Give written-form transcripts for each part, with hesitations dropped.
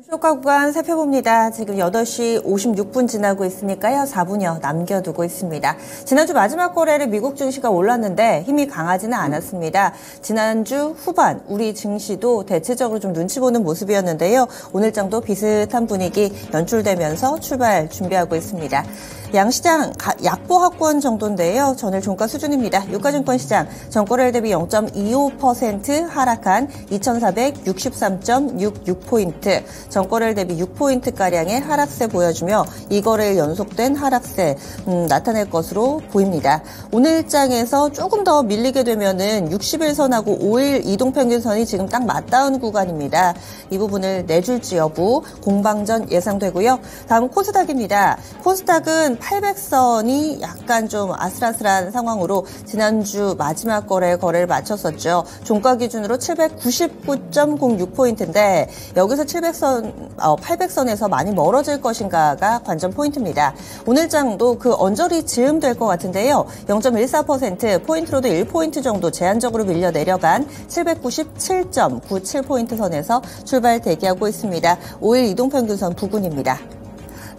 동시효과 구간 살펴봅니다. 지금 8시 56분 지나고 있으니까요. 4분여 남겨두고 있습니다. 지난주 마지막 거래일에 미국 증시가 올랐는데 힘이 강하지는 않았습니다. 지난주 후반 우리 증시도 대체적으로 좀 눈치 보는 모습이었는데요. 오늘 장도 비슷한 분위기 연출되면서 출발 준비하고 있습니다. 양시장 약보합권 정도인데요. 전일 종가 수준입니다. 유가증권 시장 전거래일 대비 0.25% 하락한 2,463.66포인트. 전거래일 대비 6포인트가량의 하락세 보여주며 이거래일 연속된 하락세 나타낼 것으로 보입니다. 오늘 장에서 조금 더 밀리게 되면은 60일선하고 5일 이동평균선이 지금 딱 맞닿은 구간입니다. 이 부분을 내줄지 여부 공방전 예상되고요. 다음 코스닥입니다. 코스닥은 800선이 약간 좀 아슬아슬한 상황으로 지난주 마지막 거래를 마쳤었죠. 종가 기준으로 799.06포인트인데 여기서 800선에서 많이 멀어질 것인가가 관전 포인트입니다. 오늘 장도 그 언저리 즈음 될 것 같은데요. 0.14% 포인트로도 1포인트 정도 제한적으로 밀려 내려간 797.97포인트 선에서 출발 대기하고 있습니다. 5일 이동평균선 부근입니다.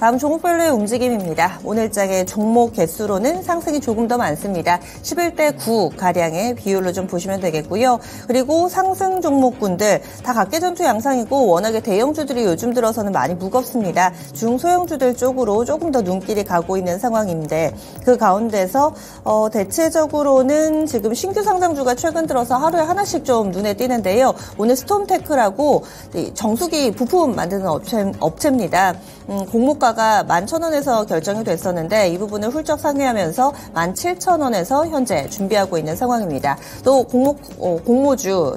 다음 종목별로의 움직임입니다. 오늘장의 종목 개수로는 상승이 조금 더 많습니다. 11대 9가량의 비율로 좀 보시면 되겠고요. 그리고 상승 종목군들 다 각계전투 양상이고 워낙에 대형주들이 요즘 들어서는 많이 무겁습니다. 중소형주들 쪽으로 조금 더 눈길이 가고 있는 상황인데 그 가운데서 대체적으로는 지금 신규 상장주가 최근 들어서 하루에 하나씩 좀 눈에 띄는데요. 오늘 스톰테크라고 정수기 부품 만드는 업체입니다. 공모가가 11,000원에서 결정이 됐었는데 이 부분을 훌쩍 상회하면서 17,000원에서 현재 준비하고 있는 상황입니다. 또 공모주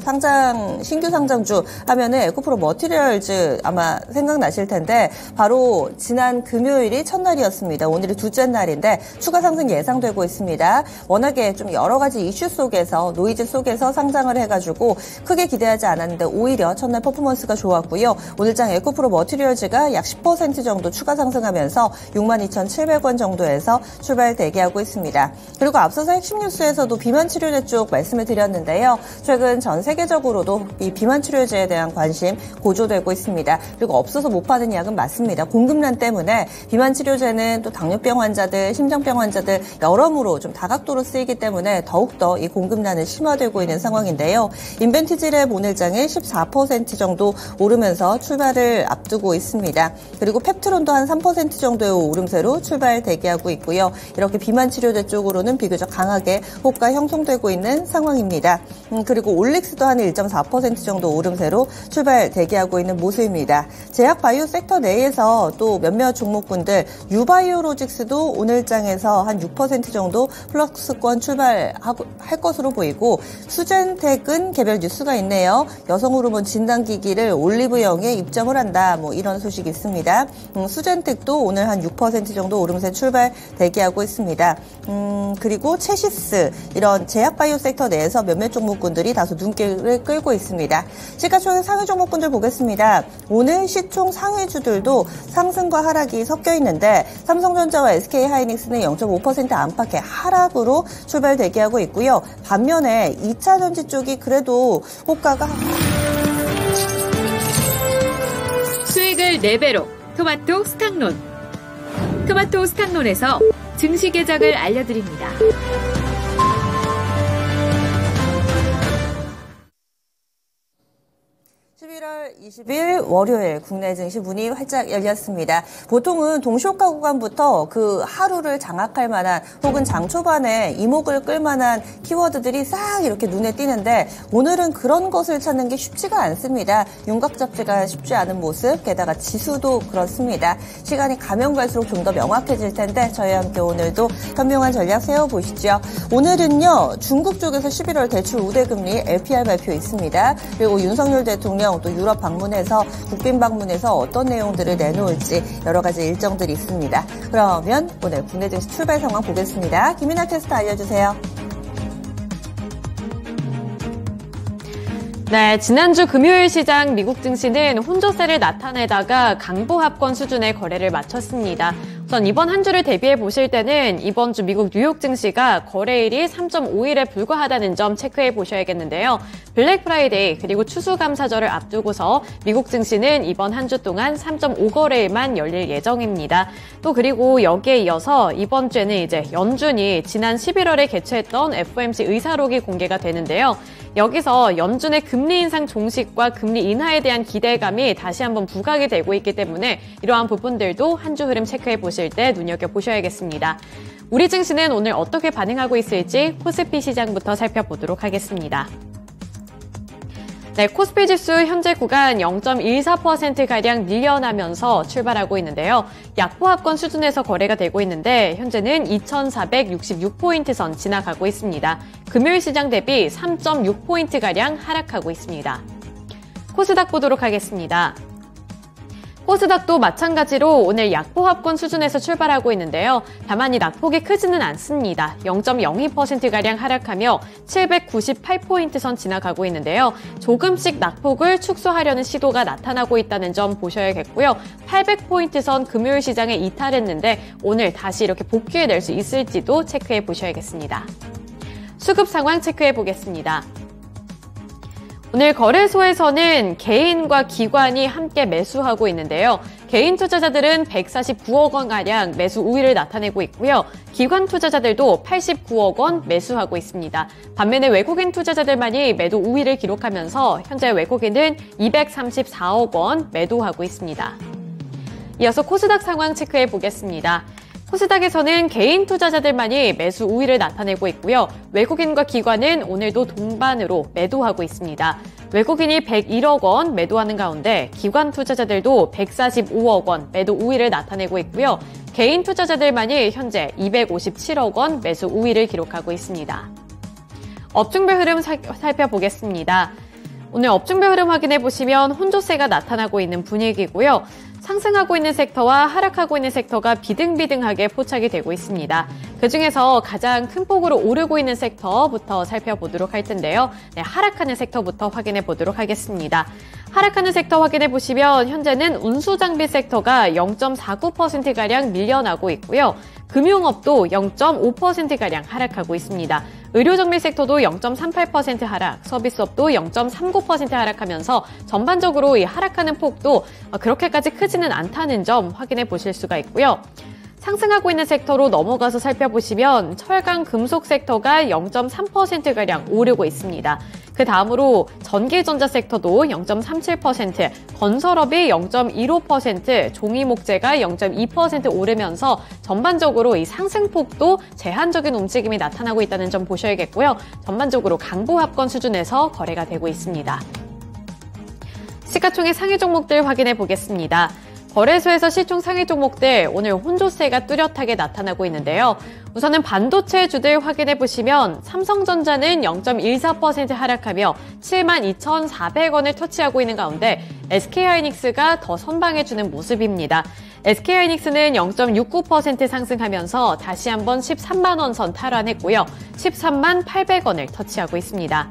신규 상장주 하면은 에코프로 머티리얼즈 아마 생각나실 텐데 바로 지난 금요일이 첫날이었습니다. 오늘이 둘째 날인데 추가 상승 예상되고 있습니다. 워낙에 좀 여러 가지 이슈 속에서 노이즈 속에서 상장을 해가지고 크게 기대하지 않았는데 오히려 첫날 퍼포먼스가 좋았고요. 오늘장 에코프로 머티리얼즈가 약 10% 정도 추가 상승하면서 62,700원 정도에서 출발 대기하고 있습니다. 그리고 앞서서 핵심 뉴스에서도 비만 치료제 쪽 말씀을 드렸는데요. 최근 전 세계적으로도 이 비만 치료제에 대한 관심 고조되고 있습니다. 그리고 없어서 못 받은 약은 맞습니다. 공급난 때문에 비만 치료제는 또 당뇨병 환자들, 심장병 환자들 여러모로 좀 다각도로 쓰이기 때문에 더욱더 이 공급난은 심화되고 있는 상황인데요. 인벤티지랩 오늘장에 14% 정도 오르면서 출발을 앞두고 있습니다. 그리고 펩트론도 한 3% 정도의 오름세로 출발 대기하고 있고요. 이렇게 비만 치료제 쪽으로는 비교적 강하게 호가 형성되고 있는 상황입니다. 그리고 올릭스도 한 1.4% 정도 오름세로 출발 대기하고 있는 모습입니다. 제약 바이오 섹터 내에서 또 몇몇 종목군들 유바이오로직스도 오늘장에서 한 6% 정도 플러스권 출발할 것으로 보이고 수젠텍은 개별 뉴스가 있네요. 여성 호르몬 진단기기를 올리브영에 입점을 한다. 이런 소식이 있습니다. 수젠텍도 오늘 한 6% 정도 오름세 출발 대기하고 있습니다. 그리고 체시스 이런 제약 바이오 섹터 내에서 몇몇 종목군들이 다소 눈길을 끌고 있습니다. 시가총액 상위 종목군들 보겠습니다. 오늘 시총 상위주들도 상승과 하락이 섞여 있는데 삼성전자와 SK하이닉스는 0.5% 안팎의 하락으로 출발 대기하고 있고요. 반면에 2차전지 쪽이 그래도 호가가 수익을 4배로 토마토 스탁론. 토마토 스탁론에서 증시 계작을 알려드립니다. 11월 20일 월요일 국내 증시 문이 활짝 열렸습니다. 보통은 동시효과 구간부터 그 하루를 장악할 만한 혹은 장 초반에 이목을 끌 만한 키워드들이 싹 이렇게 눈에 띄는데 오늘은 그런 것을 찾는 게 쉽지가 않습니다. 윤곽 잡기가 쉽지 않은 모습, 게다가 지수도 그렇습니다. 시간이 가면 갈수록 좀 더 명확해질 텐데 저희와 함께 오늘도 현명한 전략 세워보시죠. 오늘은요 중국 쪽에서 11월 대출 우대금리 LPR 발표 있습니다. 그리고 윤석열 대통령 또 유럽 방문해서 국빈 방문해서 어떤 내용들을 내놓을지 여러 가지 일정들이 있습니다. 그러면 오늘 국내 증시 출발 상황 보겠습니다. 김이나 캐스터 알려주세요. 네, 지난주 금요일 시장 미국 증시는 혼조세를 나타내다가 강보합권 수준의 거래를 마쳤습니다. 우선 이번 한 주를 대비해 보실 때는 이번 주 미국 뉴욕 증시가 거래일이 3.5일에 불과하다는 점 체크해 보셔야겠는데요. 블랙 프라이데이 그리고 추수감사절을 앞두고서 미국 증시는 이번 한 주 동안 3.5거래일만 열릴 예정입니다. 또 그리고 여기에 이어서 이번 주에는 이제 연준이 지난 11월에 개최했던 FOMC 의사록이 공개가 되는데요. 여기서 연준의 금리 인상 종식과 금리 인하에 대한 기대감이 다시 한번 부각이 되고 있기 때문에 이러한 부분들도 한 주 흐름 체크해 보실 때 눈여겨보셔야겠습니다. 우리 증시는 오늘 어떻게 반응하고 있을지 코스피 시장부터 살펴보도록 하겠습니다. 네, 코스피 지수 현재 구간 0.14%가량 밀려나면서 출발하고 있는데요. 약보합권 수준에서 거래가 되고 있는데 현재는 2,466포인트 선 지나가고 있습니다. 금요일 시장 대비 3.6포인트가량 하락하고 있습니다. 코스닥 보도록 하겠습니다. 코스닥도 마찬가지로 오늘 약보합권 수준에서 출발하고 있는데요. 다만 이 낙폭이 크지는 않습니다. 0.02%가량 하락하며 798포인트 선 지나가고 있는데요. 조금씩 낙폭을 축소하려는 시도가 나타나고 있다는 점 보셔야겠고요. 800포인트 선 금요일 시장에 이탈했는데 오늘 다시 이렇게 복귀해낼 수 있을지도 체크해 보셔야겠습니다. 수급 상황 체크해 보겠습니다. 오늘 거래소에서는 개인과 기관이 함께 매수하고 있는데요. 개인 투자자들은 149억 원가량 매수 우위를 나타내고 있고요. 기관 투자자들도 89억 원 매수하고 있습니다. 반면에 외국인 투자자들만이 매도 우위를 기록하면서 현재 외국인은 234억 원 매도하고 있습니다. 이어서 코스닥 상황 체크해 보겠습니다. 코스닥에서는 개인 투자자들만이 매수 우위를 나타내고 있고요. 외국인과 기관은 오늘도 동반으로 매도하고 있습니다. 외국인이 101억 원 매도하는 가운데 기관 투자자들도 145억 원 매도 우위를 나타내고 있고요. 개인 투자자들만이 현재 257억 원 매수 우위를 기록하고 있습니다. 업종별 흐름 살펴보겠습니다. 오늘 업종별 흐름 확인해 보시면 혼조세가 나타나고 있는 분위기고요. 상승하고 있는 섹터와 하락하고 있는 섹터가 비등비등하게 포착이 되고 있습니다. 그중에서 가장 큰 폭으로 오르고 있는 섹터부터 살펴보도록 할 텐데요. 네, 하락하는 섹터부터 확인해 보도록 하겠습니다. 하락하는 섹터 확인해 보시면 현재는 운수장비 섹터가 0.49%가량 밀려나고 있고요. 금융업도 0.5%가량 하락하고 있습니다. 의료정밀 섹터도 0.38% 하락, 서비스업도 0.39% 하락하면서 전반적으로 이 하락하는 폭도 그렇게까지 크지는 않다는 점 확인해 보실 수가 있고요. 상승하고 있는 섹터로 넘어가서 살펴보시면 철강 금속 섹터가 0.3%가량 오르고 있습니다. 그 다음으로 전기전자 섹터도 0.37%, 건설업이 0.15%, 종이목재가 0.2% 오르면서 전반적으로 이 상승폭도 제한적인 움직임이 나타나고 있다는 점 보셔야겠고요. 전반적으로 강보합권 수준에서 거래가 되고 있습니다. 시가총액 상위 종목들 확인해 보겠습니다. 거래소에서 시총 상위 종목들 오늘 혼조세가 뚜렷하게 나타나고 있는데요. 우선은 반도체 주들 확인해 보시면 삼성전자는 0.14% 하락하며 72,400원을 터치하고 있는 가운데 SK하이닉스가 더 선방해주는 모습입니다. SK하이닉스는 0.69% 상승하면서 다시 한번 13만 원 선 탈환했고요. 13만 800원을 터치하고 있습니다.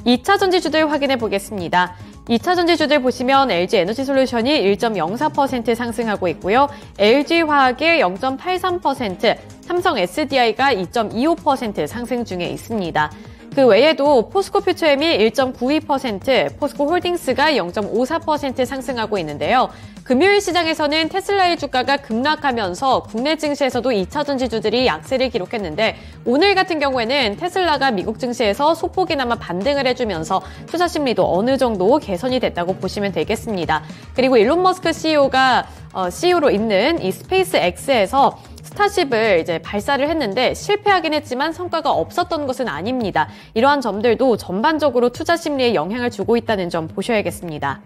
2차 전지주들 확인해 보겠습니다. 2차 전지주들 보시면 LG에너지솔루션이 1.04% 상승하고 있고요. LG화학이 0.83%, 삼성 SDI가 2.25% 상승 중에 있습니다. 그 외에도 포스코퓨처엠이 1.92%, 포스코홀딩스가 0.54% 상승하고 있는데요. 금요일 시장에서는 테슬라의 주가가 급락하면서 국내 증시에서도 2차 전지주들이 약세를 기록했는데 오늘 같은 경우에는 테슬라가 미국 증시에서 소폭이나마 반등을 해주면서 투자 심리도 어느 정도 개선이 됐다고 보시면 되겠습니다. 그리고 일론 머스크 CEO가 CEO로 있는 이 스페이스 X에서 스타쉽을 이제 발사를 했는데 실패하긴 했지만 성과가 없었던 것은 아닙니다. 이러한 점들도 전반적으로 투자 심리에 영향을 주고 있다는 점 보셔야겠습니다.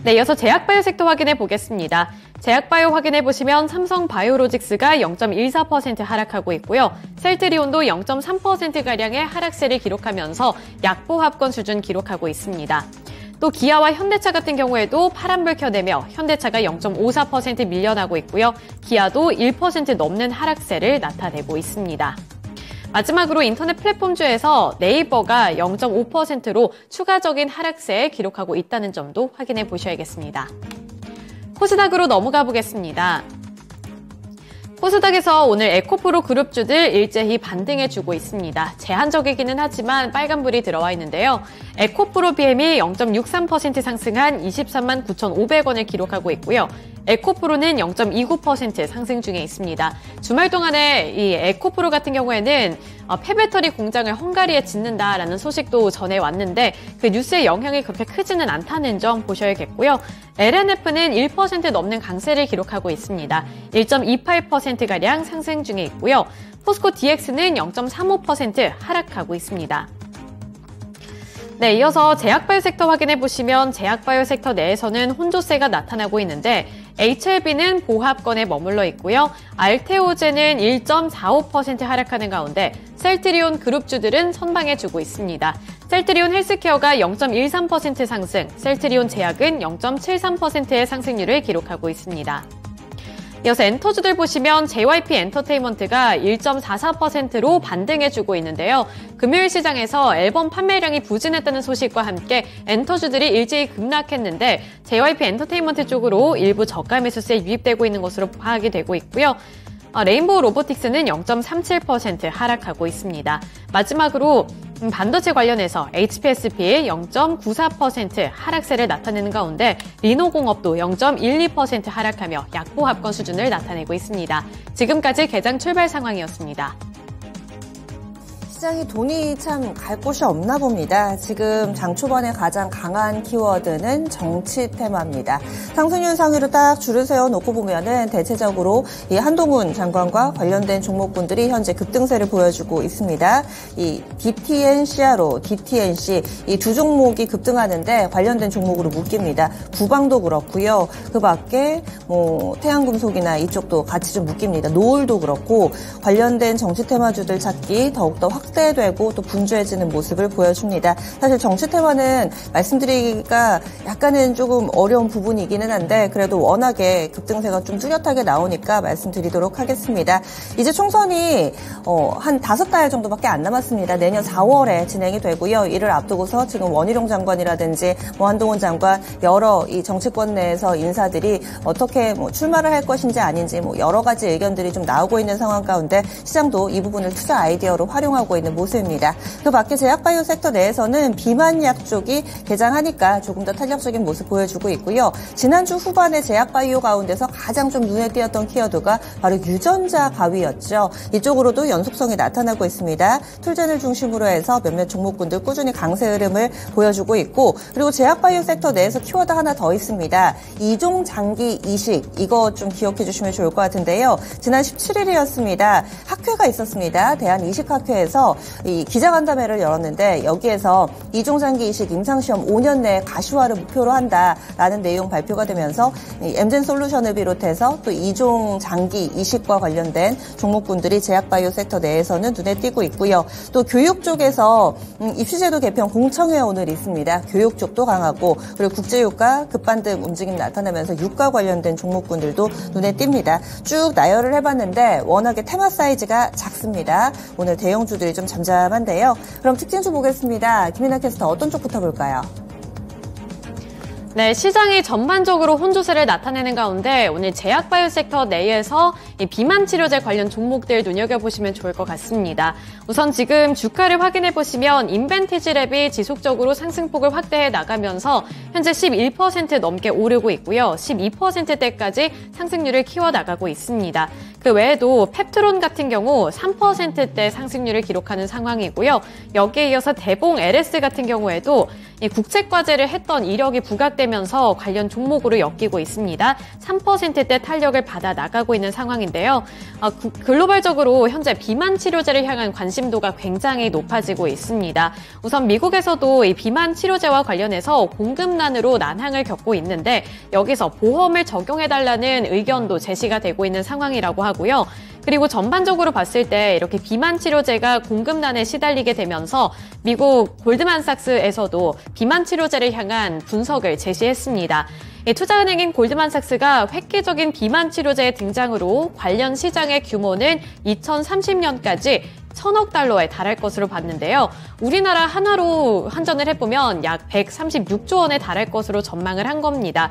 네, 이어서 제약바이오 섹터 확인해 보겠습니다. 제약바이오 확인해 보시면 삼성바이오로직스가 0.14% 하락하고 있고요. 셀트리온도 0.3%가량의 하락세를 기록하면서 약보합권 수준 기록하고 있습니다. 또 기아와 현대차 같은 경우에도 파란불 켜내며 현대차가 0.54% 밀려나고 있고요. 기아도 1% 넘는 하락세를 나타내고 있습니다. 마지막으로 인터넷 플랫폼주에서 네이버가 0.5%로 추가적인 하락세 기록하고 있다는 점도 확인해 보셔야겠습니다. 코스닥으로 넘어가 보겠습니다. 코스닥에서 오늘 에코프로 그룹주들 일제히 반등해주고 있습니다. 제한적이기는 하지만 빨간불이 들어와 있는데요. 에코프로 BM이 0.63% 상승한 23만 9,500원을 기록하고 있고요. 에코프로는 0.29% 상승 중에 있습니다. 주말 동안에 이 에코프로 같은 경우에는 폐배터리 공장을 헝가리에 짓는다라는 소식도 전해왔는데 그 뉴스의 영향이 그렇게 크지는 않다는 점 보셔야겠고요. LNF는 1% 넘는 강세를 기록하고 있습니다. 1.28%가량 상승 중에 있고요. 포스코 DX는 0.35% 하락하고 있습니다. 네, 이어서 제약바이오 섹터 확인해 보시면 제약바이오 섹터 내에서는 혼조세가 나타나고 있는데 HLB는 보합권에 머물러 있고요. 알테오제는 1.45% 하락하는 가운데 셀트리온 그룹주들은 선방해주고 있습니다. 셀트리온 헬스케어가 0.13% 상승, 셀트리온 제약은 0.73%의 상승률을 기록하고 있습니다. 이어서 엔터주들 보시면 JYP 엔터테인먼트가 1.44%로 반등해주고 있는데요. 금요일 시장에서 앨범 판매량이 부진했다는 소식과 함께 엔터주들이 일제히 급락했는데 JYP 엔터테인먼트 쪽으로 일부 저가 매수세에 유입되고 있는 것으로 파악이 되고 있고요. 레인보우 로보틱스는 0.37% 하락하고 있습니다. 마지막으로 반도체 관련해서 HPSP 0.94% 하락세를 나타내는 가운데 리노공업도 0.12% 하락하며 약보합권 수준을 나타내고 있습니다. 지금까지 개장 출발 상황이었습니다. 시장이 돈이 참 갈 곳이 없나 봅니다. 지금 장 초반에 가장 강한 키워드는 정치 테마입니다. 상승률 상위로 딱 줄을 세워놓고 보면은 대체적으로 이 한동훈 장관과 관련된 종목군들이 현재 급등세를 보여주고 있습니다. 이 DTN, CRO, DTNC 이 두 종목이 급등하는데 관련된 종목으로 묶입니다. 구방도 그렇고요. 그 밖에 태양금속이나 이쪽도 같이 좀 묶입니다. 노을도 그렇고 관련된 정치 테마주들 찾기 더욱더 확대되고 또 분주해지는 모습을 보여줍니다. 사실 정치 테마는 말씀드리기가 약간은 조금 어려운 부분이기는 한데 그래도 워낙에 급등세가 좀 뚜렷하게 나오니까 말씀드리도록 하겠습니다. 이제 총선이 한 5달 정도밖에 안 남았습니다. 내년 4월에 진행이 되고요. 이를 앞두고서 지금 원희룡 장관이라든지 한동훈 장관 여러 이 정치권 내에서 인사들이 어떻게 출마를 할 것인지 아닌지 여러 가지 의견들이 좀 나오고 있는 상황 가운데 시장도 이 부분을 투자 아이디어로 활용하고 있는 모습입니다. 그 밖에 제약바이오 섹터 내에서는 비만약 쪽이 개장하니까 조금 더 탄력적인 모습 보여주고 있고요. 지난주 후반에 제약바이오 가운데서 가장 좀 눈에 띄었던 키워드가 바로 유전자 가위였죠. 이쪽으로도 연속성이 나타나고 있습니다. 툴젠을 중심으로 해서 몇몇 종목군들 꾸준히 강세 흐름을 보여주고 있고 그리고 제약바이오 섹터 내에서 키워드 하나 더 있습니다. 이종 장기 이식 이거 좀 기억해 주시면 좋을 것 같은데요. 지난 17일이었습니다. 학회가 있었습니다. 대한이식학회에서 이 기자간담회를 열었는데 여기에서 이종장기 이식 임상시험 5년 내에 가시화를 목표로 한다라는 내용 발표가 되면서 엠젠솔루션을 비롯해서 또 이종장기 이식과 관련된 종목군들이 제약바이오 섹터 내에서는 눈에 띄고 있고요. 또 교육 쪽에서 입시제도 개편 공청회 오늘 있습니다. 교육 쪽도 강하고 그리고 국제유가 급반등 움직임 나타나면서 유가 관련된 종목군들도 눈에 띕니다. 쭉 나열을 해봤는데 워낙에 테마 사이즈가 작습니다. 오늘 대형주들이 좀 잠잠한데요. 그럼 특징주 보겠습니다. 김인하 캐스터 어떤 쪽부터 볼까요? 네, 시장이 전반적으로 혼조세를 나타내는 가운데 오늘 제약바이오 섹터 내에서 이 비만 치료제 관련 종목들 눈여겨보시면 좋을 것 같습니다. 우선 지금 주가를 확인해 보시면 인벤티지랩이 지속적으로 상승폭을 확대해 나가면서 현재 11% 넘게 오르고 있고요. 12%대까지 상승률을 키워나가고 있습니다. 그 외에도 펩트론 같은 경우 3%대 상승률을 기록하는 상황이고요. 여기에 이어서 대봉 LS 같은 경우에도 이 국책과제를 했던 이력이 부각되면서 관련 종목으로 엮이고 있습니다. 3%대 탄력을 받아 나가고 있는 상황인데요. 글로벌적으로 현재 비만 치료제를 향한 관심도가 굉장히 높아지고 있습니다. 우선 미국에서도 이 비만 치료제와 관련해서 공급난으로 난항을 겪고 있는데 여기서 보험을 적용해달라는 의견도 제시가 되고 있는 상황이라고 하고요. 그리고 전반적으로 봤을 때 이렇게 비만 치료제가 공급난에 시달리게 되면서 미국 골드만삭스에서도 비만 치료제를 향한 분석을 제시했습니다. 투자은행인 골드만삭스가 획기적인 비만 치료제의 등장으로 관련 시장의 규모는 2030년까지 1,000억 달러에 달할 것으로 봤는데요. 우리나라 한화로 환전을 해보면 약 136조 원에 달할 것으로 전망을 한 겁니다.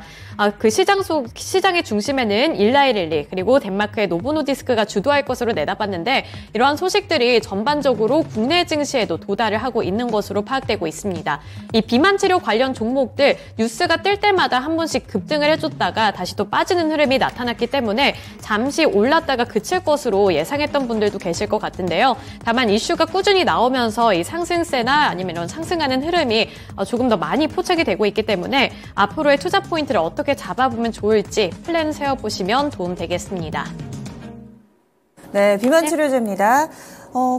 그 시장의 중심에는 일라이릴리 그리고 덴마크의 노보노디스크가 주도할 것으로 내다봤는데 이러한 소식들이 전반적으로 국내 증시에도 도달을 하고 있는 것으로 파악되고 있습니다. 이 비만 치료 관련 종목들 뉴스가 뜰 때마다 한 번씩 급등을 해줬다가 다시 또 빠지는 흐름이 나타났기 때문에 잠시 올랐다가 그칠 것으로 예상했던 분들도 계실 것 같은데요. 다만 이슈가 꾸준히 나오면서 이 상승세나 아니면 이런 상승하는 흐름이 조금 더 많이 포착이 되고 있기 때문에 앞으로의 투자 포인트를 어떻게 잡아보면 좋을지 플랜 세워보시면 도움되겠습니다. 네, 비만 치료제입니다.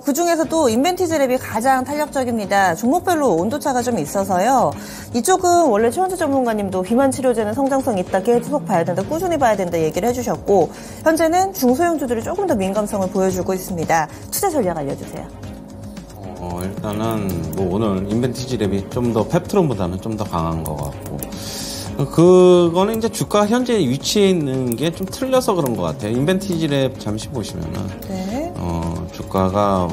그중에서도 인벤티지랩이 가장 탄력적입니다. 종목별로 온도차가 좀 있어서요. 이쪽은 원래 최원주 전문가님도 비만 치료제는 성장성 있다, 계속 봐야 된다, 꾸준히 봐야 된다 얘기를 해주셨고 현재는 중소형주들이 조금 더 민감성을 보여주고 있습니다. 투자 전략 알려주세요. 일단은 뭐 오늘 인벤티지랩이 좀 더 펩트론보다는 좀 더 강한 것 같고 그거는 이제 주가 현재 위치에 있는 게 좀 틀려서 그런 것 같아요. 인벤티지랩 잠시 보시면은 네. 주가가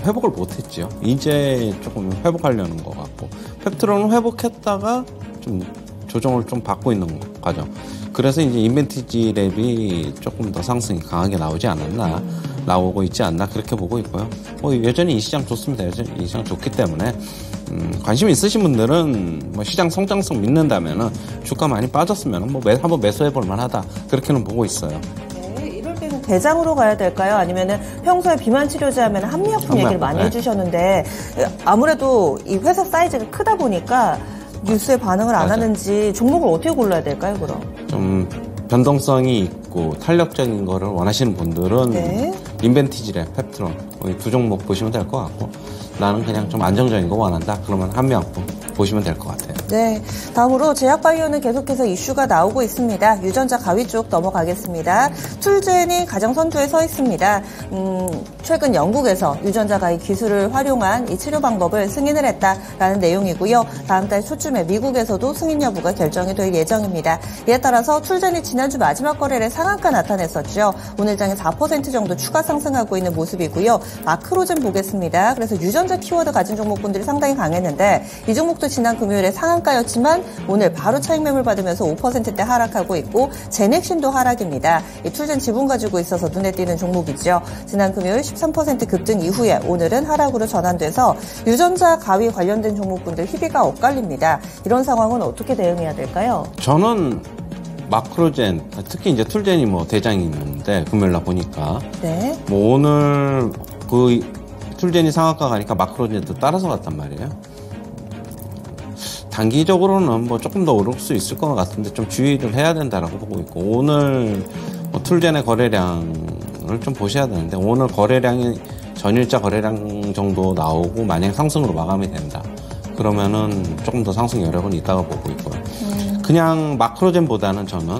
회복을 못했죠. 이제 조금 회복하려는 것 같고 펩트론은 회복했다가 좀 조정을 좀 받고 있는 과정. 그래서 이제 인벤티지랩이 조금 더 상승이 강하게 나오지 않았나, 나오고 있지 않나 그렇게 보고 있고요. 여전히 이 시장 좋습니다. 여전히 이 시장 좋기 때문에 관심 있으신 분들은 뭐 시장 성장성 믿는다면은 주가 많이 빠졌으면 뭐 한번 매수해볼 만하다 그렇게는 보고 있어요. 네, 이럴 때는 대장으로 가야 될까요? 아니면은 평소에 비만 치료제 하면 한미약품 얘기를 많이 해주셨는데 아무래도 이 회사 사이즈가 크다 보니까 뉴스에 반응을 안 하는지 종목을 어떻게 골라야 될까요, 그럼? 좀 변동성이 있고 탄력적인 거를 원하시는 분들은 네. 인벤티지랩, 펩트론 이 두 종목 보시면 될 것 같고 나는 그냥 좀 안정적인 거 원한다. 그러면 한미약품 보시면 될 것 같아요. 네, 다음으로 제약바이오는 계속해서 이슈가 나오고 있습니다. 유전자 가위 쪽 넘어가겠습니다. 툴젠이 가장 선두에 서 있습니다. 최근 영국에서 유전자 가위 기술을 활용한 이 치료 방법을 승인을 했다라는 내용이고요. 다음 달 초쯤에 미국에서도 승인 여부가 결정이 될 예정입니다. 이에 따라서 툴젠이 지난주 마지막 거래일에 상한가 나타냈었죠. 오늘 장에 4% 정도 추가 상승하고 있는 모습이고요. 마크로젠 보겠습니다. 그래서 유전자 키워드 가진 종목군들이 상당히 강했는데 이 종목도 지난 금요일에 상한가였지만 오늘 바로 차익 매물 받으면서 5%대 하락하고 있고 제넥신도 하락입니다. 이 툴젠 지분 가지고 있어서 눈에 띄는 종목이죠. 지난 금요일 13% 급등 이후에 오늘은 하락으로 전환돼서 유전자 가위 관련된 종목군들 희비가 엇갈립니다. 이런 상황은 어떻게 대응해야 될까요? 저는 마크로젠, 특히 이제 툴젠이 뭐 대장이 있는데 금요일날 보니까 네. 뭐 오늘 그 툴젠이 상한가 가니까 마크로젠도 따라서 갔단 말이에요. 단기적으로는 뭐 조금 더 오를 수 있을 것 같은데 좀 주의를 해야 된다라고 보고 있고 오늘 뭐 툴젠의 거래량을 좀 보셔야 되는데 오늘 거래량이 전일자 거래량 정도 나오고 만약 상승으로 마감이 된다. 그러면은 조금 더 상승 여력은 있다고 보고 있고요. 그냥 마크로젠보다는 저는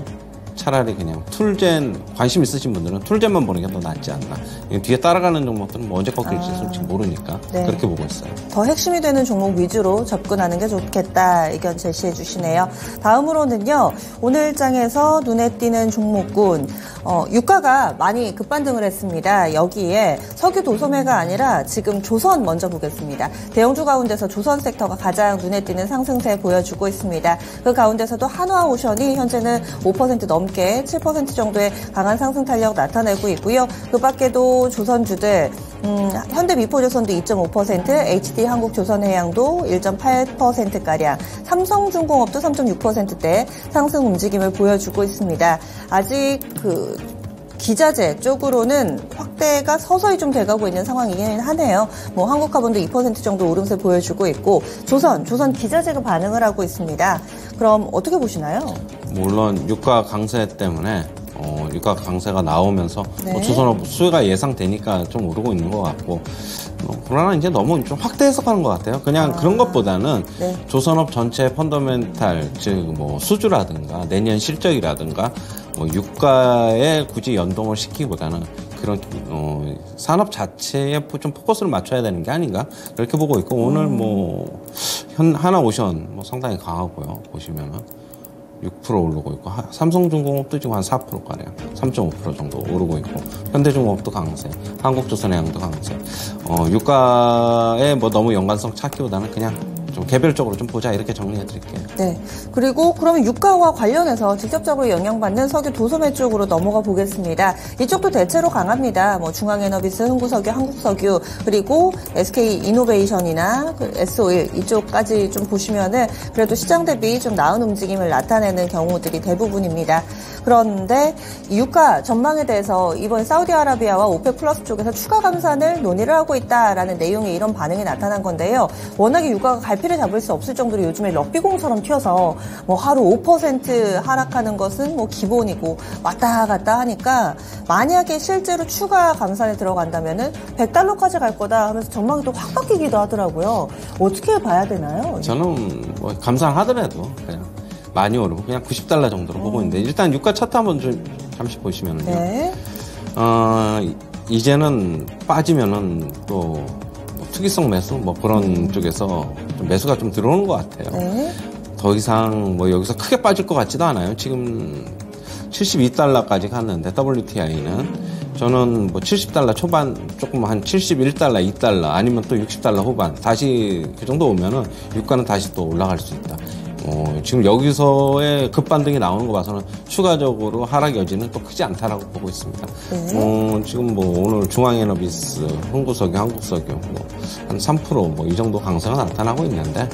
차라리 그냥 툴젠 관심 있으신 분들은 툴젠만 보는 게 더 낫지 않나. 뒤에 따라가는 종목들은 뭐 언제 꺾일지 솔직히 모르니까 네. 그렇게 보고 있어요. 더 핵심이 되는 종목 위주로 접근하는 게 좋겠다 의견 제시해 주시네요. 다음으로는요. 오늘 장에서 눈에 띄는 종목군 유가가 많이 급반등을 했습니다. 여기에 석유 도소매가 아니라 지금 조선 먼저 보겠습니다. 대형주 가운데서 조선 섹터가 가장 눈에 띄는 상승세 보여주고 있습니다. 그 가운데서도 한화오션이 현재는 5% 넘게 7% 정도의 강한 상승 탄력 나타내고 있고요. 그 밖에도 조선주들 현대미포조선도 2.5%, HD 한국조선해양도 1.8%가량, 삼성중공업도 3.6%대 상승 움직임을 보여주고 있습니다. 아직 기자재 쪽으로는 확대가 서서히 좀 돼가고 있는 상황이긴 하네요. 뭐 한국화본도 2% 정도 오름세 보여주고 있고 조선 기자재가 반응을 하고 있습니다. 그럼 어떻게 보시나요? 물론 유가 강세 때문에 유가 강세가 나오면서 네. 조선업 수요가 예상되니까 좀 오르고 있는 것 같고 그러나 이제 너무 좀 확대 해석하는 것 같아요. 그냥 그런 것보다는 네. 조선업 전체 펀더멘탈 즉 뭐 수주라든가 내년 실적이라든가 뭐 유가에 굳이 연동을 시키기보다는 그런 산업 자체에 좀 포커스를 맞춰야 되는 게 아닌가 그렇게 보고 있고 오늘 뭐 하나오션 뭐 상당히 강하고요. 보시면은 6% 오르고 있고 삼성중공업도 지금 한 4%가량 3.5% 정도 오르고 있고 현대중공업도 강세, 한국조선해양도 강세. 유가에 뭐 너무 연관성 찾기보다는 그냥 좀 개별적으로 좀 보자 이렇게 정리해 드릴게요. 네. 그리고 그러면 유가와 관련해서 직접적으로 영향받는 석유 도소매 쪽으로 넘어가 보겠습니다. 이쪽도 대체로 강합니다. 뭐 중앙에너비스, 흥구석유, 한국석유, 그리고 SK이노베이션이나 S-오일 이쪽까지 좀 보시면은 그래도 시장 대비 좀 나은 움직임을 나타내는 경우들이 대부분입니다. 그런데 이 유가 전망에 대해서 이번 사우디아라비아와 오펙 플러스 쪽에서 추가 감산을 논의를 하고 있다라는 내용의 이런 반응이 나타난 건데요. 워낙에 유가가 갈피를 잡을 수 없을 정도로 요즘에 럭비공처럼 튀어서 뭐 하루 5% 하락하는 것은 뭐 기본이고 왔다 갔다 하니까 만약에 실제로 추가 감산에 들어간다면은 $100까지 갈 거다 하면서 전망이 또 확 바뀌기도 하더라고요. 어떻게 봐야 되나요? 저는 뭐 감산하더라도 그냥 많이 오르고 그냥 $90 정도로 보고 있는데 일단 유가 차트 한번 좀 잠시 보시면은요. 네. 이제는 빠지면은 또 뭐 투기성 매수 뭐 그런 쪽에서 좀 매수가 좀 들어오는 것 같아요. 네. 더 이상 뭐 여기서 크게 빠질 것 같지도 않아요. 지금 $72까지 갔는데 WTI는 저는 뭐 $70 초반 조금 한 $71, $2 아니면 또 $60 후반 다시 그 정도 오면은 유가는 다시 또 올라갈 수 있다. 지금 여기서의 급반등이 나오는 거 봐서는 추가적으로 하락 여지는 또 크지 않다라고 보고 있습니다. 지금 뭐 오늘 중앙에너비스, 흥구석유, 한국석유 뭐 한 3% 뭐 이 정도 강세가 나타나고 있는데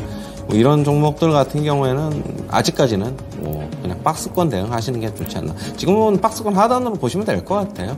뭐 이런 종목들 같은 경우에는 아직까지는 뭐 그냥 박스권 대응하시는 게 좋지 않나. 지금은 박스권 하단으로 보시면 될 것 같아요.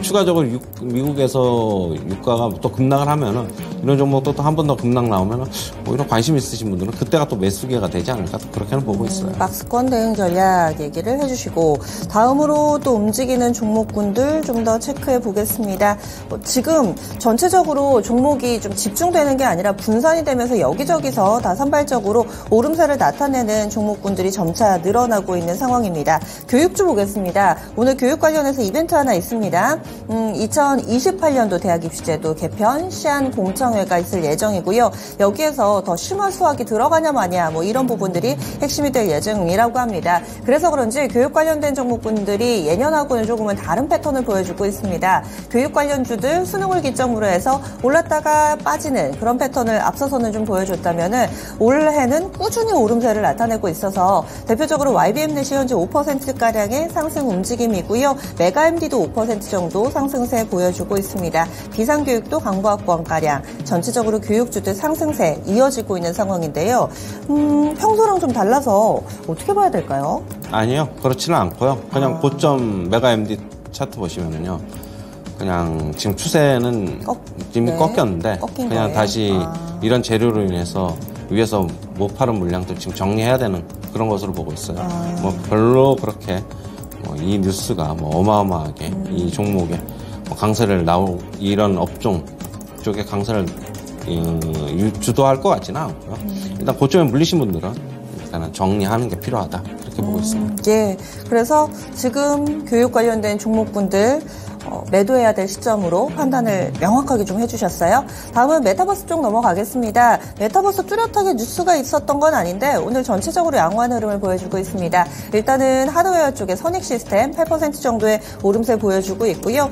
추가적으로 미국에서 유가가 또 급락을 하면은 이런 종목도 또 한 번 더 급락 나오면은 오히려 관심 있으신 분들은 그때가 또 매수 기회가 되지 않을까 그렇게는 보고 있어요. 박스권 대응 전략 얘기를 해주시고 다음으로 또 움직이는 종목군들 좀 더 체크해 보겠습니다. 지금 전체적으로 종목이 좀 집중되는 게 아니라 분산이 되면서 여기저기서 다 산발적으로 오름세를 나타내는 종목군들이 점차 늘어나고 있는 상황입니다. 교육주 보겠습니다. 오늘 교육 관련해서 이벤트 하나 있습니다. 2028년도 대학입시제도 개편, 시안 공청회가 있을 예정이고요. 여기에서 더 심화 수학이 들어가냐 마냐 뭐 이런 부분들이 핵심이 될 예정이라고 합니다. 그래서 그런지 교육 관련된 종목군들이 예년하고는 조금은 다른 패턴을 보여주고 있습니다. 교육 관련주들 수능을 기점으로 해서 올랐다가 빠지는 그런 패턴을 앞서서는 좀 보여줬다면은 올해는 꾸준히 오름세를 나타내고 있어서 대표적으로 YBM넷이 현재 5%가량의 상승 움직임이고요. 메가MD도 5% 정도 상승세 보여주고 있습니다. 비상교육도 강보학부원가량 전체적으로 교육주들 상승세 이어지고 있는 상황인데요. 평소랑 좀 달라서 어떻게 봐야 될까요? 아니요. 그렇지는 않고요. 그냥 고점 메가MD 차트 보시면은요. 그냥 지금 추세는 이미 네. 꺾였는데 꺾인 그냥 거예요? 다시 이런 재료로 인해서 위에서 못 파는 물량들 지금 정리해야 되는 그런 것으로 보고 있어요. 뭐 별로 그렇게 이 뉴스가 뭐 어마어마하게 이 종목에 강세를 이런 업종 쪽에 강세를 주도할 것 같지는 않고요. 일단 고점에 물리신 분들은 일단은 정리하는 게 필요하다 그렇게 보고 있습니다. 예, 그래서 지금 교육 관련된 종목군들 매도해야 될 시점으로 판단을 명확하게 좀 해주셨어요. 다음은 메타버스 쪽 넘어가겠습니다. 메타버스 뚜렷하게 뉴스가 있었던 건 아닌데 오늘 전체적으로 양호한 흐름을 보여주고 있습니다. 일단은 하드웨어 쪽에 선익 시스템 8% 정도의 오름세 보여주고 있고요.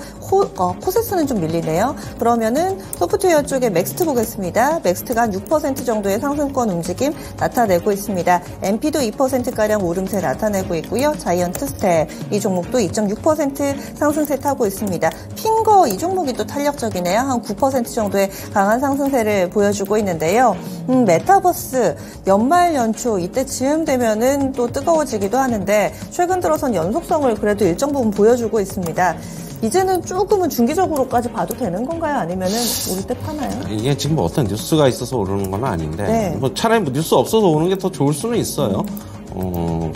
코세스는 좀 밀리네요. 그러면은 소프트웨어 쪽에 맥스트 보겠습니다. 맥스트가 한 6% 정도의 상승권 움직임 나타내고 있습니다. MP도 2%가량 오름세 나타내고 있고요. 자이언트 스텝 이 종목도 2.6% 상승세 타고 있습니다. 핑거 이 종목이 또 탄력적이네요. 한 9% 정도의 강한 상승세를 보여주고 있는데요. 메타버스 연말 연초 이때쯤 되면은 또 뜨거워지기도 하는데 최근 들어선 연속성을 그래도 일정 부분 보여주고 있습니다. 이제는 조금은 중기적으로까지 봐도 되는 건가요? 아니면은 오를 때 파나요? 이게 지금 뭐 어떤 뉴스가 있어서 오르는 건 아닌데 네. 뭐 차라리 뭐 뉴스 없어서 오는 게 더 좋을 수는 있어요.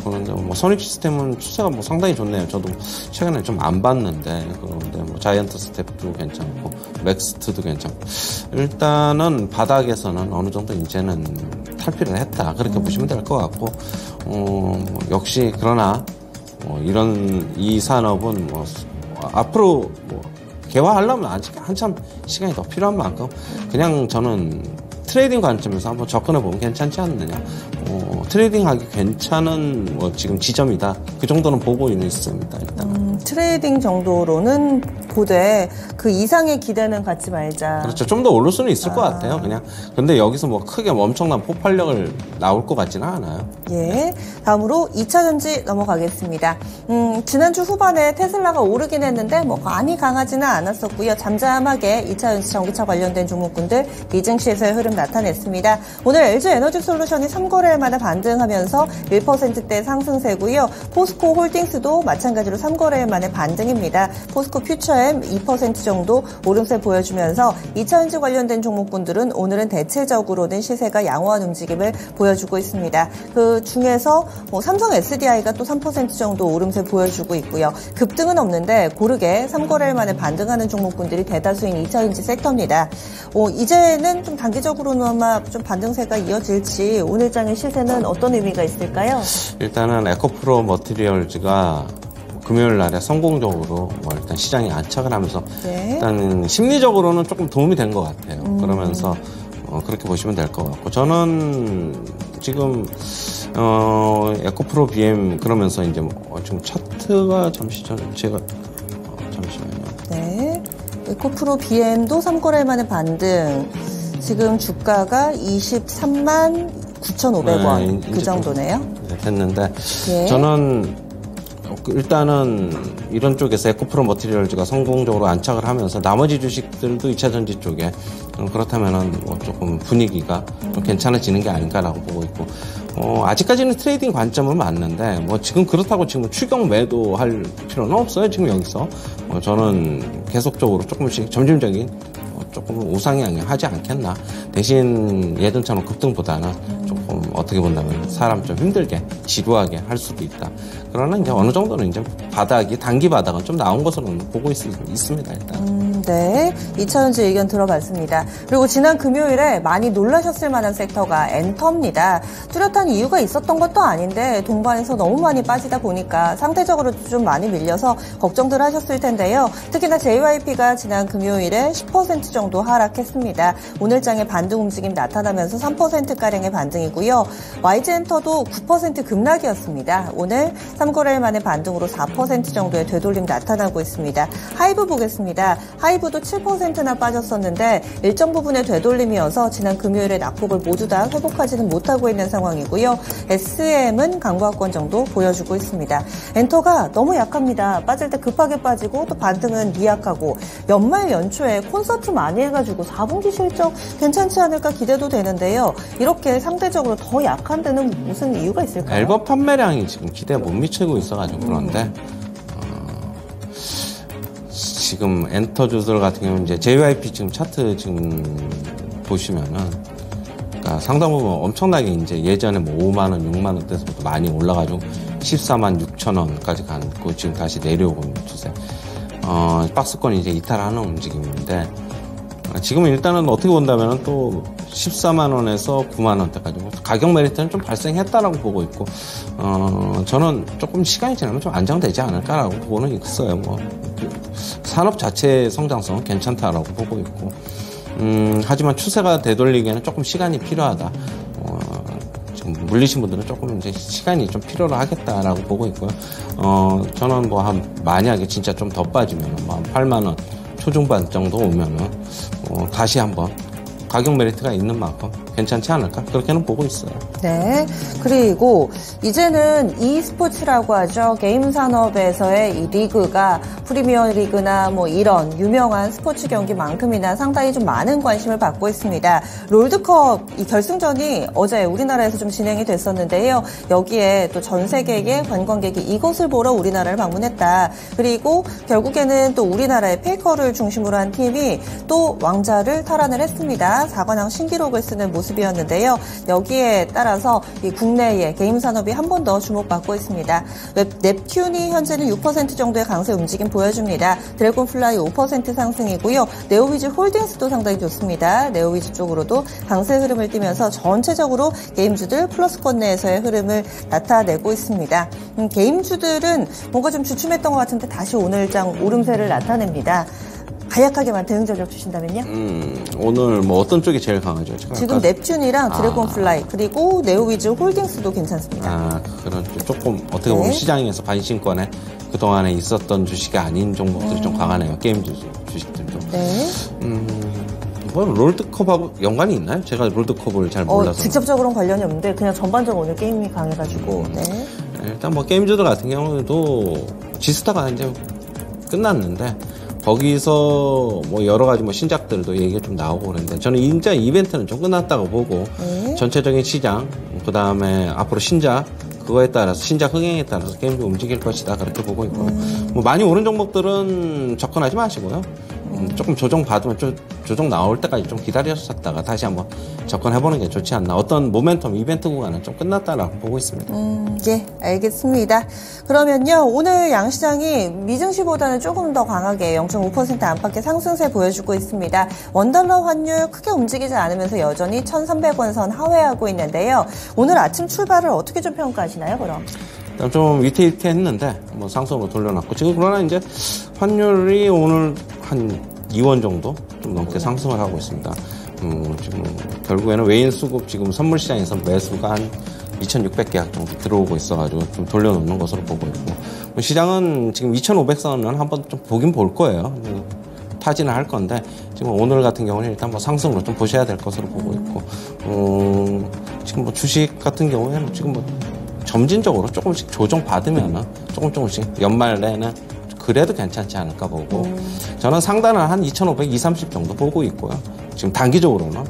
그런데 뭐 선익 시스템은 추세가 뭐 상당히 좋네요. 저도 최근에 좀 안 봤는데 그런데 뭐 자이언트 스텝도 괜찮고 맥스트도 괜찮고 일단은 바닥에서는 어느 정도 이제는 탈피를 했다 그렇게 보시면 될 것 같고 역시 그러나 이런 이 산업은 뭐 앞으로 뭐 개화하려면 아직 한참 시간이 더 필요한 만큼 그냥 저는 트레이딩 관점에서 한번 접근해 보면 괜찮지 않느냐. 트레이딩하기 괜찮은 지금 지점이다. 그 정도는 보고 있습니다. 일단. 트레이딩 정도로는 보되 그 이상의 기대는 갖지 말자. 그렇죠. 좀 더 오를 수는 있을 것 같아요. 그냥. 근데 여기서 크게 엄청난 폭발력을 나올 것 같지는 않아요. 예. 다음으로 2차전지 넘어가겠습니다. 지난주 후반에 테슬라가 오르긴 했는데 많이 강하지는 않았었고요. 잠잠하게 2차전지 전기차 관련된 종목군들 미증시에서의 흐름 나타냈습니다. 오늘 LG에너지솔루션이 3거래일 만에 반등하면서 1%대 상승세고요. 포스코 홀딩스도 마찬가지로 3거래일 만에 반등입니다. 포스코 퓨처엠 2% 정도 오름세 보여주면서 2차전지 관련된 종목군들은 오늘은 대체적으로는 시세가 양호한 움직임을 보여주고 있습니다. 그 중에서 삼성 SDI가 또 3% 정도 오름세 보여주고 있고요. 급등은 없는데 고르게 3거래일 만에 반등하는 종목군들이 대다수인 2차전지 섹터입니다. 이제는 좀 단기적으로나마 좀 반등세가 이어질지 오늘장의 시세는 어떤 의미가 있을까요? 일단은 에코프로 머티리얼즈가 금요일 날에 성공적으로 일단 시장에 안착을 하면서 네. 일단 심리적으로는 조금 도움이 된 것 같아요. 그러면서 그렇게 보시면 될 것 같고 저는 지금 에코프로 BM 그러면서 이제 지금 차트가 잠시만요. 네. 에코프로 BM도 3거래일 만에 반등. 지금 주가가 23만 9,500원 그 정도네요. 됐는데 예. 저는 일단은 이런 쪽에서 에코프로 머티리얼즈가 성공적으로 안착을 하면서 나머지 주식들도 2차전지 쪽에 그렇다면은 조금 분위기가 좀 괜찮아지는 게 아닌가라고 보고 있고 아직까지는 트레이딩 관점은 맞는데 지금 그렇다고 지금 추격 매도할 필요는 없어요. 지금 여기서 저는 계속적으로 조금씩 점진적인 조금 우상향 하지 않겠나. 대신 예전처럼 급등보다는 조금 어떻게 본다면 사람 좀 힘들게 지루하게 할 수도 있다. 그러나 이제 어느 정도는 이제 단기 바닥은 좀 나온 것으로 보고 있습니다. 일단. 네. 2차전지 의견 들어봤습니다. 그리고 지난 금요일에 많이 놀라셨을 만한 섹터가 엔터입니다. 뚜렷한 이유가 있었던 것도 아닌데 동반에서 너무 많이 빠지다 보니까 상대적으로 좀 많이 밀려서 걱정들 하셨을 텐데요. 특히나 JYP가 지난 금요일에 10% 정도 하락했습니다. 오늘장에 반등 움직임 나타나면서 3%가량의 반등이고요. YG엔터도 9% 급락이었습니다. 오늘 3거래일 만에 반등으로 4% 정도의 되돌림 나타나고 있습니다. 하이브 보겠습니다. 하이브도 7%나 빠졌었는데 일정 부분의 되돌림이어서 지난 금요일에 낙폭을 모두 다 회복하지는 못하고 있는 상황이고요. SM은 강보합권 정도 보여주고 있습니다. 엔터가 너무 약합니다. 빠질 때 급하게 빠지고 또 반등은 미약하고 연말 연초에 콘서트 많이 해가지고 4분기 실적 괜찮지 않을까 기대도 되는데요. 이렇게 상대적으로 더 약한 데는 무슨 이유가 있을까요? 앨범 판매량이 지금 기대에 못 미치고 있어가지고 그런데 지금 엔터주들 같은 경우는 이제 JYP 지금 차트 지금 보시면은 그러니까 상당 부분 엄청나게 이제 예전에 5만 원, 6만 원대에서부터 많이 올라가지고 14만 6천 원까지 가고 지금 다시 내려오고 있는 추세. 박스권이 이제 이탈하는 움직임인데 지금은 일단은 어떻게 본다면은 또 14만 원에서 9만 원대까지 가격 메리트는 좀 발생했다라고 보고 있고 저는 조금 시간이 지나면 좀 안정되지 않을까라고 보고는 있어요. 산업 자체의 성장성은 괜찮다라고 보고 있고 하지만 추세가 되돌리기에는 조금 시간이 필요하다. 지금 물리신 분들은 조금 이제 시간이 좀 필요로 하겠다라고 보고 있고요. 저는 만약에 진짜 좀 더 빠지면 한 8만 원 초중반 정도 오면은 다시 한번 가격 메리트가 있는 만큼 괜찮지 않을까 그렇게는 보고 있어요. 네. 그리고 이제는 e스포츠라고 하죠. 게임 산업에서의 이 리그가 프리미어 리그나 이런 유명한 스포츠 경기만큼이나 상당히 좀 많은 관심을 받고 있습니다. 롤드컵 이 결승전이 어제 우리나라에서 좀 진행이 됐었는데요. 여기에 또 전 세계의 관광객이 이곳을 보러 우리나라를 방문했다. 그리고 결국에는 또 우리나라의 페이커를 중심으로 한 팀이 또 왕자를 탈환을 했습니다. 4관왕 신기록을 쓰는 모습이었는데요. 여기에 따라서 이 국내의 게임 산업이 한 번 더 주목받고 있습니다. 넵튠이 현재는 6% 정도의 강세 움직임 보여줍니다. 드래곤플라이 5% 상승이고요. 네오위즈 홀딩스도 상당히 좋습니다. 네오위즈 쪽으로도 강세 흐름을 띠면서 전체적으로 게임주들 플러스권 내에서의 흐름을 나타내고 있습니다. 게임주들은 뭔가 좀 주춤했던 것 같은데 다시 오늘장 오름세를 나타냅니다. 간략하게만 대응 전략 주신다면요? 오늘 뭐 어떤 쪽이 제일 강하죠? 지금 넵튠이랑 드래곤플라이 그리고 네오위즈 홀딩스도 괜찮습니다. 그런 조금 어떻게 보면 시장에서 반신권에 그동안에 있었던 주식이 아닌 종목들이 좀 강하네요. 게임 주식들도. 네. 이번 롤드컵하고 연관이 있나요? 제가 롤드컵을 잘 몰라서. 직접적으로는 관련이 없는데 그냥 전반적으로 오늘 게임이 강해가지고. 네. 일단 뭐 게임주들 같은 경우에도 지스타가 이제 끝났는데 거기서 뭐 여러 가지 뭐 신작들도 얘기가 좀 나오고 그랬는데 저는 이제 이벤트는 좀 끝났다고 보고 전체적인 시장 그 다음에 앞으로 신작 그거에 따라서 신작 흥행에 따라서 게임도 움직일 것이다 그렇게 보고 있고요. 뭐 많이 오른 종목들은 접근하지 마시고요. 조금 조정 받으면 조정 나올 때까지 좀 기다렸었다가 다시 한번 접근해보는 게 좋지 않나. 어떤 모멘텀 이벤트 구간은 좀 끝났다라고 보고 있습니다. 예, 알겠습니다. 그러면요, 오늘 양시장이 미증시보다는 조금 더 강하게 0.5% 안팎의 상승세 보여주고 있습니다. 원달러 환율 크게 움직이지 않으면서 여전히 1,300원 선 하회하고 있는데요. 오늘 아침 출발을 어떻게 좀 평가하시나요, 그럼? 좀 위태위태했는데 뭐 상승으로 돌려놨고 지금 그러나 이제 환율이 오늘 한 2원 정도 좀 넘게 상승을 하고 있습니다. 지금 결국에는 외인 수급 지금 선물 시장에서 매수가 한 2,600개 정도 들어오고 있어가지고 좀 돌려놓는 것으로 보고 있고 시장은 지금 2,500선은 한번 좀 보긴 볼 거예요. 타진을 할 건데 지금 오늘 같은 경우는 일단 뭐 상승으로 좀 보셔야 될 것으로 보고 있고 지금 뭐 주식 같은 경우에는 지금 뭐 점진적으로 조금씩 조정 받으면은 조금씩 연말 내는 그래도 괜찮지 않을까 보고 저는 상단은 한 2,500, 230 정도 보고 있고요. 지금 단기적으로는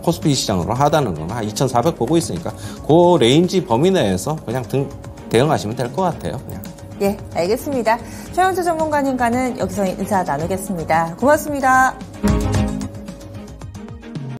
코스피 시장으로 하단은 한 2,400 보고 있으니까 그 레인지 범위 내에서 그냥 대응하시면 될 것 같아요. 그냥. 예, 알겠습니다. 최현주 전문가님과는 여기서 인사 나누겠습니다. 고맙습니다.